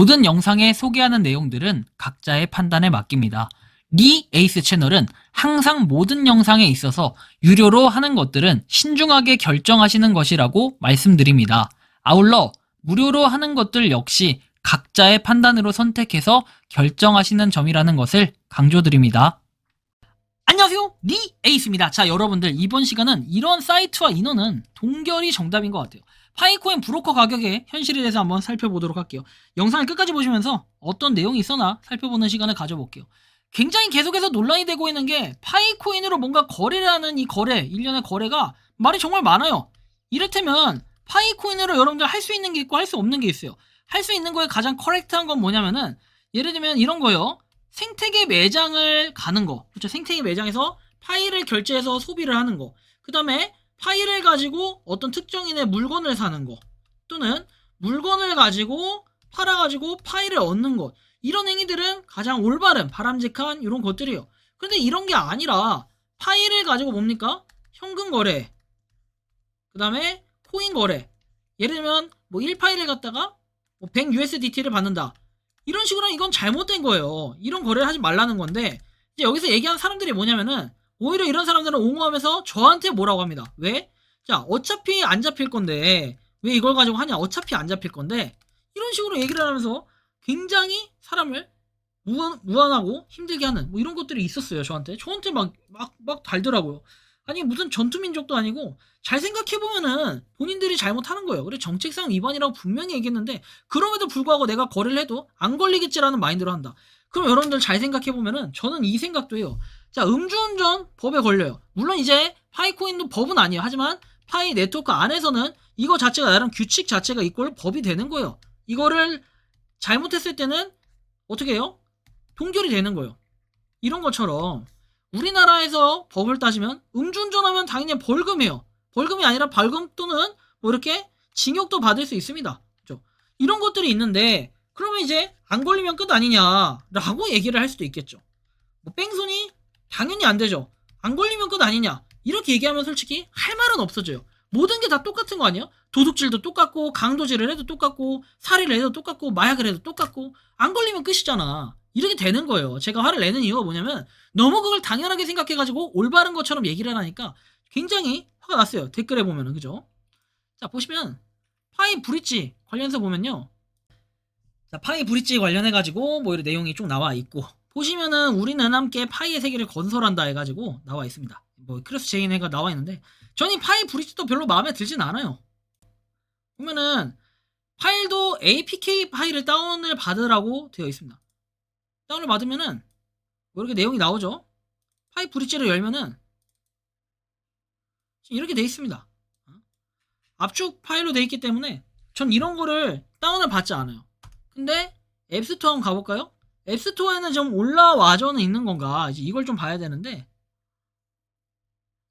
모든 영상에 소개하는 내용들은 각자의 판단에 맡깁니다. 리 에이스 채널은 항상 모든 영상에 있어서 유료로 하는 것들은 신중하게 결정하시는 것이라고 말씀드립니다. 아울러 무료로 하는 것들 역시 각자의 판단으로 선택해서 결정하시는 점이라는 것을 강조드립니다. 안녕하세요, 리 에이스입니다. 자, 여러분들, 이번 시간은 이런 사이트와 인원은 동결이 정답인 것 같아요. 파이코인 브로커 가격의 현실에 대해서 한번 살펴보도록 할게요. 영상을 끝까지 보시면서 어떤 내용이 있어나 살펴보는 시간을 가져볼게요. 굉장히 계속해서 논란이 되고 있는 게 파이코인으로 뭔가 거래를 하는 이 거래, 일련의 거래가 말이 정말 많아요. 이를테면 파이코인으로 여러분들 할 수 있는 게 있고 할 수 없는 게 있어요. 할 수 있는 거에 가장 커렉트한 건 뭐냐면은, 예를 들면 이런 거예요. 생태계 매장을 가는 거. 그렇죠. 생태계 매장에서 파이를 결제해서 소비를 하는 거. 그 다음에 파이를 가지고 어떤 특정인의 물건을 사는 거. 또는 물건을 가지고 팔아가지고 파이를 얻는 것. 이런 행위들은 가장 올바른, 바람직한 이런 것들이에요. 그런데 이런 게 아니라 파이를 가지고 뭡니까? 현금 거래. 그 다음에 코인 거래. 예를 들면 뭐 1파이를 갖다가 뭐 100USDT를 받는다. 이런 식으로 이건 잘못된 거예요. 이런 거래를 하지 말라는 건데, 이제 여기서 얘기하는 사람들이 뭐냐면은, 오히려 이런 사람들은 옹호하면서 저한테 뭐라고 합니다. 왜? 자, 어차피 안 잡힐 건데 왜 이걸 가지고 하냐? 어차피 안 잡힐 건데, 이런 식으로 얘기를 하면서 굉장히 사람을 무안하고 힘들게 하는 뭐 이런 것들이 있었어요. 저한테 막 달더라고요. 아니, 무슨 전투민족도 아니고, 잘 생각해보면은 본인들이 잘못하는 거예요. 그래, 정책상 위반이라고 분명히 얘기했는데, 그럼에도 불구하고 내가 거래를 해도 안 걸리겠지라는 마인드로 한다. 그럼 여러분들 잘 생각해보면은, 저는 이 생각도 해요. 자, 음주운전 법에 걸려요. 물론 이제 파이코인도 법은 아니에요. 하지만 파이 네트워크 안에서는 이거 자체가 나름 규칙 자체가 있고 법이 되는 거예요. 이거를 잘못했을 때는 어떻게 해요? 동결이 되는 거예요. 이런 것처럼 우리나라에서 법을 따지면 음주운전하면 당연히 벌금이에요. 벌금이 아니라 벌금 또는 뭐 이렇게 징역도 받을 수 있습니다. 그렇죠? 이런 것들이 있는데, 그러면 이제 안 걸리면 끝 아니냐라고 얘기를 할 수도 있겠죠. 뭐 뺑소니 당연히 안 되죠. 안 걸리면 끝 아니냐 이렇게 얘기하면 솔직히 할 말은 없어져요. 모든 게 다 똑같은 거 아니에요? 도둑질도 똑같고, 강도질을 해도 똑같고, 살인을 해도 똑같고, 마약을 해도 똑같고, 안 걸리면 끝이잖아. 이렇게 되는 거예요. 제가 화를 내는 이유가 뭐냐면, 너무 그걸 당연하게 생각해가지고 올바른 것처럼 얘기를 하니까 굉장히 화가 났어요. 댓글에 보면은. 그죠? 자, 보시면 파이 브릿지 관련해서 보면요, 자, 파이 브릿지 관련해가지고 뭐 이런 내용이 쭉 나와 있고, 보시면은 우리는 함께 파이의 세계를 건설한다 해가지고 나와 있습니다. 뭐 크로스 제인회가 나와 있는데, 저는 이 파이 브릿지도 별로 마음에 들진 않아요. 보면은 파일도 APK 파일을 다운을 받으라고 되어 있습니다. 다운을 받으면은 뭐 이렇게 내용이 나오죠. 파이 브릿지를 열면은 이렇게 되어 있습니다. 압축 파일로 되어 있기 때문에 전 이런 거를 다운을 받지 않아요. 근데 앱스토어 한번 가볼까요? 앱스토어에는 좀 올라와줘는 있는 건가? 이제 이걸 좀 봐야 되는데,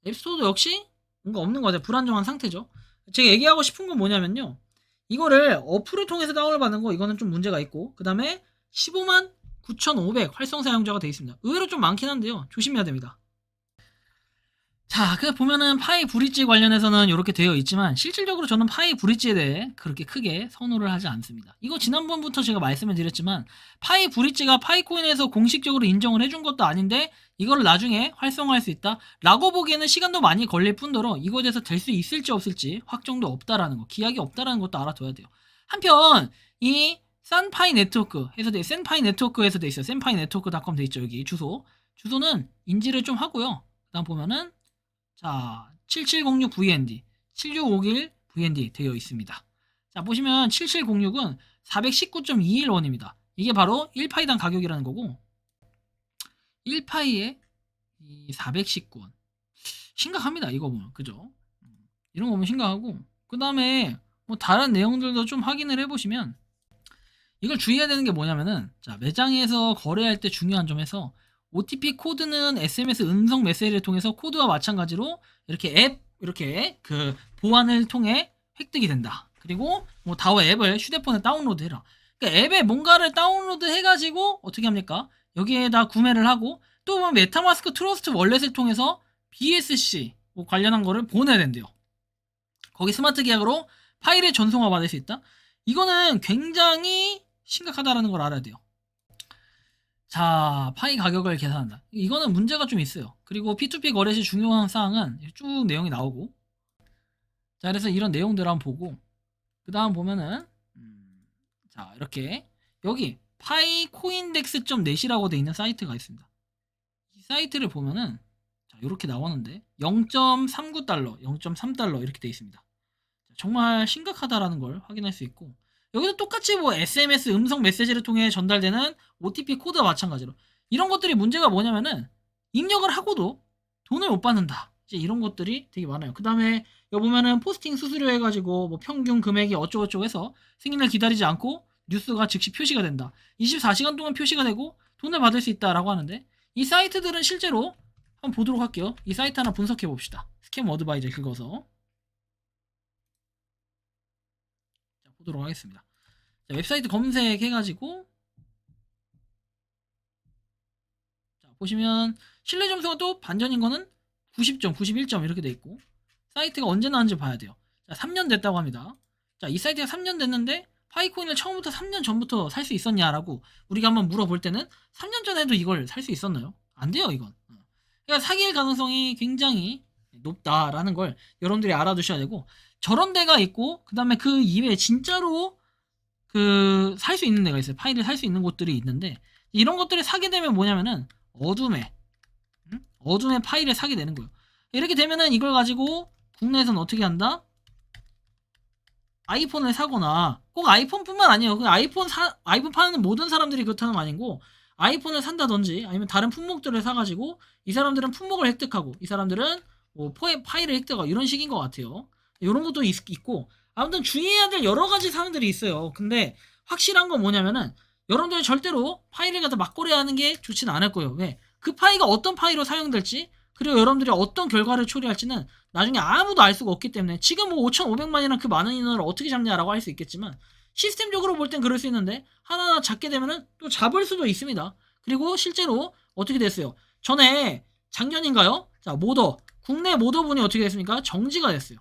앱스토어도 역시 뭔가 없는 것 같아요. 불안정한 상태죠. 제가 얘기하고 싶은 건 뭐냐면요, 이거를 어플을 통해서 다운을 받는 거, 이거는 좀 문제가 있고, 그 다음에 15만 9,500 활성 사용자가 되어 있습니다. 의외로 좀 많긴 한데요, 조심해야 됩니다. 자, 그 보면은 파이 브릿지 관련해서는 이렇게 되어 있지만, 실질적으로 저는 파이 브릿지에 대해 그렇게 크게 선호를 하지 않습니다. 이거 지난번부터 제가 말씀을 드렸지만, 파이 브릿지가 파이코인에서 공식적으로 인정을 해준 것도 아닌데 이걸 나중에 활성화할 수 있다 라고 보기에는 시간도 많이 걸릴 뿐더러 이거에 대해서 될 수 있을지 없을지 확정도 없다라는 거, 기약이 없다라는 것도 알아둬야 돼요. 한편 이 산파이 네트워크 해서 센파이 네트워크에서 돼 있어요. 센파이 네트워크.com 돼 있죠. 여기 주소는 인지를 좀 하고요. 그다음 보면은, 자, 7706VND, 7651VND 되어 있습니다. 자, 보시면 7706은 419.211원입니다. 이게 바로 1파이당 가격이라는 거고, 1파이에 419원. 심각합니다. 이거 보면. 그죠? 이런 거 보면 심각하고, 그 다음에 뭐 다른 내용들도 좀 확인을 해보시면, 이걸 주의해야 되는 게 뭐냐면은, 자, 매장에서 거래할 때 중요한 점에서, OTP 코드는 SMS 음성 메시지를 통해서 코드와 마찬가지로 이렇게 그 보안을 통해 획득이 된다. 그리고 뭐 다오 앱을 휴대폰에 다운로드 해라. 그러니까 앱에 뭔가를 다운로드 해가지고 어떻게 합니까? 여기에다 구매를 하고, 또 보면 메타마스크 트러스트 월렛을 통해서 BSC 뭐 관련한 거를 보내야 된대요. 거기 스마트 계약으로 파일을 전송화 받을 수 있다. 이거는 굉장히 심각하다라는 걸 알아야 돼요. 자, 파이 가격을 계산한다. 이거는 문제가 좀 있어요. 그리고 P2P 거래 시 중요한 사항은 쭉 내용이 나오고, 자, 그래서 이런 내용들을 한번 보고, 그 다음 보면은 자, 이렇게 여기 파이코인덱스.net이라고 돼 있는 사이트가 있습니다. 이 사이트를 보면은 자, 이렇게 나오는데 0.39달러, 0.3달러 이렇게 돼 있습니다. 정말 심각하다라는 걸 확인할 수 있고, 여기도 똑같이 뭐 SMS 음성 메시지를 통해 전달되는 OTP 코드와 마찬가지로 이런 것들이 문제가 뭐냐면은 입력을 하고도 돈을 못 받는다. 이제 이런 것들이 되게 많아요. 그 다음에 여기 보면은 포스팅 수수료 해가지고 뭐 평균 금액이 어쩌고저쩌고 해서 승인을 기다리지 않고 뉴스가 즉시 표시가 된다. 24시간 동안 표시가 되고 돈을 받을 수 있다라고 하는데, 이 사이트들은 실제로 한번 보도록 할게요. 이 사이트 하나 분석해 봅시다. 스캠 어드바이저 긁어서 자, 보도록 하겠습니다. 자, 웹사이트 검색해가지고 자, 보시면 신뢰 점수가 또 반전인 거는 90점, 91점 이렇게 돼 있고, 사이트가 언제 나왔는지 봐야 돼요. 자, 3년 됐다고 합니다. 자, 이 사이트가 3년 됐는데 파이코인을 처음부터 3년 전부터 살 수 있었냐라고 우리가 한번 물어볼 때는 3년 전에도 이걸 살 수 있었나요? 안 돼요, 이건. 그러니까 사기일 가능성이 굉장히 높다라는 걸 여러분들이 알아두셔야 되고, 저런 데가 있고 그 다음에 그 이외에 진짜로 그 살 수 있는 데가 있어요. 파일을 살 수 있는 곳들이 있는데, 이런 것들을 사게 되면 뭐냐면은 어둠의 파일을 사게 되는 거예요. 이렇게 되면은 이걸 가지고 국내에서는 어떻게 한다? 아이폰을 사거나, 꼭 아이폰뿐만 아니에요. 그 아이폰 파는 모든 사람들이 그렇다는 거 아니고, 아이폰을 산다든지 아니면 다른 품목들을 사가지고 이 사람들은 품목을 획득하고 이 사람들은 뭐 파일을 획득하고 이런 식인 것 같아요. 이런 것도 있고, 아무튼 주의해야 될 여러 가지 사항들이 있어요. 근데 확실한 건 뭐냐면은 여러분들이 절대로 파일을 갖다 막거래하는 게 좋지는 않을 거예요. 왜? 그 파일이 어떤 파일로 사용될지, 그리고 여러분들이 어떤 결과를 초래할지는 나중에 아무도 알 수가 없기 때문에, 지금 뭐 5,500만이랑 그 많은 인원을 어떻게 잡냐라고 할 수 있겠지만 시스템적으로 볼 땐 그럴 수 있는데 하나하나 잡게 되면은 또 잡을 수도 있습니다. 그리고 실제로 어떻게 됐어요? 전에 작년인가요? 자, 국내 모더분이 어떻게 됐습니까? 정지가 됐어요.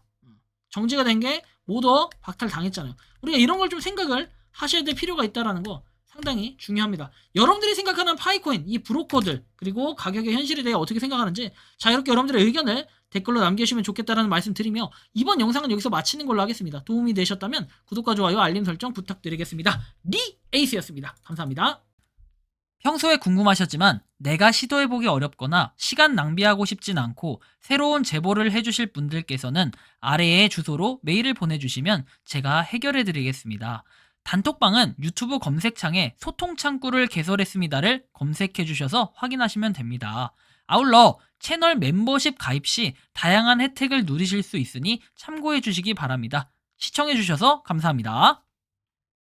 정지가 된 게 모더 박탈 당했잖아요. 우리가 이런 걸 좀 생각을 하셔야 될 필요가 있다라는 거 상당히 중요합니다. 여러분들이 생각하는 파이코인, 이 브로커들, 그리고 가격의 현실에 대해 어떻게 생각하는지 자유롭게 여러분들의 의견을 댓글로 남겨주시면 좋겠다라는 말씀 드리며, 이번 영상은 여기서 마치는 걸로 하겠습니다. 도움이 되셨다면 구독과 좋아요, 알림 설정 부탁드리겠습니다. 에이스였습니다. 감사합니다. 평소에 궁금하셨지만 내가 시도해보기 어렵거나 시간 낭비하고 싶진 않고 새로운 제보를 해주실 분들께서는 아래의 주소로 메일을 보내주시면 제가 해결해드리겠습니다. 단톡방은 유튜브 검색창에 소통창구를 개설했습니다를 검색해주셔서 확인하시면 됩니다. 아울러 채널 멤버십 가입 시 다양한 혜택을 누리실 수 있으니 참고해주시기 바랍니다. 시청해주셔서 감사합니다.